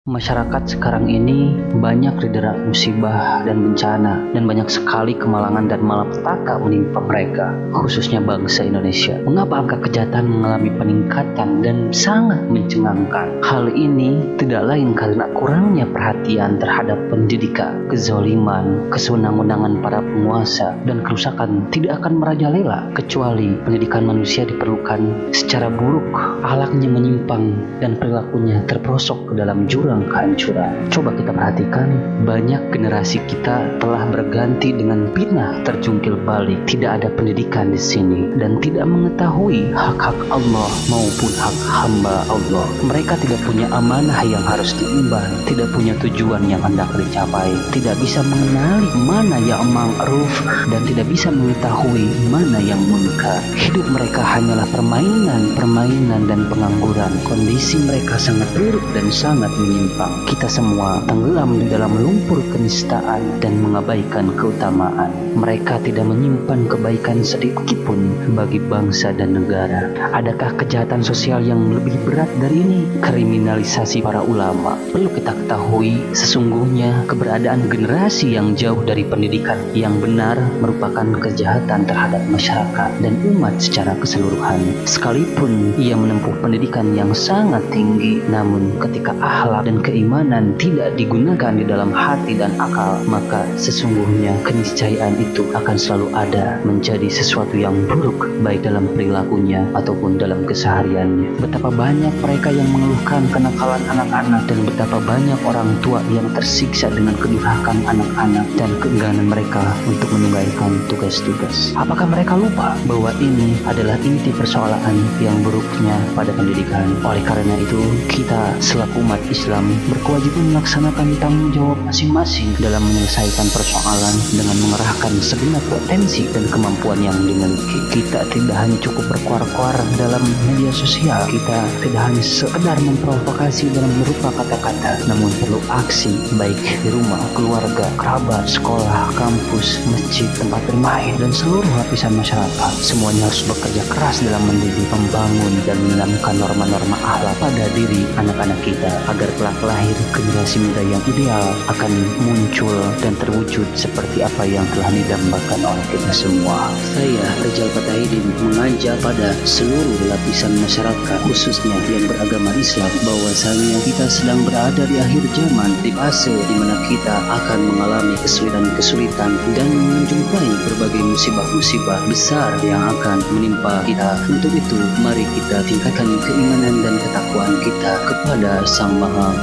Masyarakat sekarang ini banyak didera musibah dan bencana, dan banyak sekali kemalangan dan malapetaka menimpa mereka, khususnya bangsa Indonesia. Mengapa angka kejahatan mengalami peningkatan dan sangat mencengangkan? Hal ini tidak lain karena kurangnya perhatian terhadap pendidikan, kezoliman, kesewenang-wenangan para penguasa, dan kerusakan tidak akan merajalela kecuali pendidikan manusia diperlukan secara buruk, akhlaknya menyimpang, dan perilakunya terperosok ke dalam jurang kehancuran. Coba kita perhatikan, banyak generasi kita telah berganti dengan pinah terjungkil balik. Tidak ada pendidikan di sini dan tidak mengetahui hak-hak Allah maupun hak hamba Allah. Mereka tidak punya amanah yang harus diemban, tidak punya tujuan yang hendak dicapai, tidak bisa mengenali mana yang ma'ruf dan tidak bisa mengetahui mana yang munkar. Hidup mereka hanyalah permainan dan pengangguran. Kondisi mereka sangat buruk dan sangat menyimpang. Kita semua tenggelam di dalam lumpur kenistaan dan mengabaikan keutamaan. Mereka tidak menyimpan kebaikan sedikit pun bagi bangsa dan negara. Adakah kejahatan sosial yang lebih berat dari ini? Kriminalisasi para ulama. Perlu kita ketahui, sesungguhnya keberadaan generasi yang jauh dari pendidikan yang benar merupakan kejahatan terhadap masyarakat dan umat secara keseluruhan. Sekalipun ia menempuh pendidikan yang sangat tinggi, namun ketika akhlak dan keimanan tidak digunakan di dalam hati dan akal, maka sesungguhnya keniscayaan itu akan selalu ada menjadi sesuatu yang buruk, baik dalam perilakunya ataupun dalam kesehariannya. Betapa banyak mereka yang mengeluhkan kenakalan anak-anak, dan betapa banyak orang tua yang tersiksa dengan kedurhakan anak-anak dan keengganan mereka untuk menunaikan tugas-tugas. Apakah mereka lupa bahwa ini adalah inti persoalan yang buruknya pada pendidikan? Oleh karena itu, kita selaku umat Islam berkewajiban melaksanakan tanggung jawab masing-masing dalam menyelesaikan persoalan dengan mengerahkan segenap potensi dan kemampuan yang dimiliki. Kita tidak hanya cukup berkuar-kuar dalam media sosial, kita tidak hanya sekedar memprovokasi dalam berupa kata-kata, namun perlu aksi, baik di rumah, keluarga, kerabat, sekolah, kampus, masjid, tempat bermain, dan seluruh lapisan masyarakat. Semuanya harus bekerja keras dalam mendidik, membangun, dan menanamkan norma-norma akhlak pada diri anak-anak kita, agar kelak lahir generasi muda yang ideal akan muncul dan terwujud seperti apa yang telah didambakan oleh kita semua. Saya, Rizal Fatahidin, mengajak pada seluruh lapisan masyarakat, khususnya yang beragama Islam, bahwasanya kita sedang berada di akhir zaman, di fase di mana kita akan mengalami kesulitan-kesulitan dan menjumpai berbagai musibah-musibah besar yang akan menimpa kita. Untuk itu, mari kita tingkatkan keimanan dan ketakwaan kita kepada Sang Maha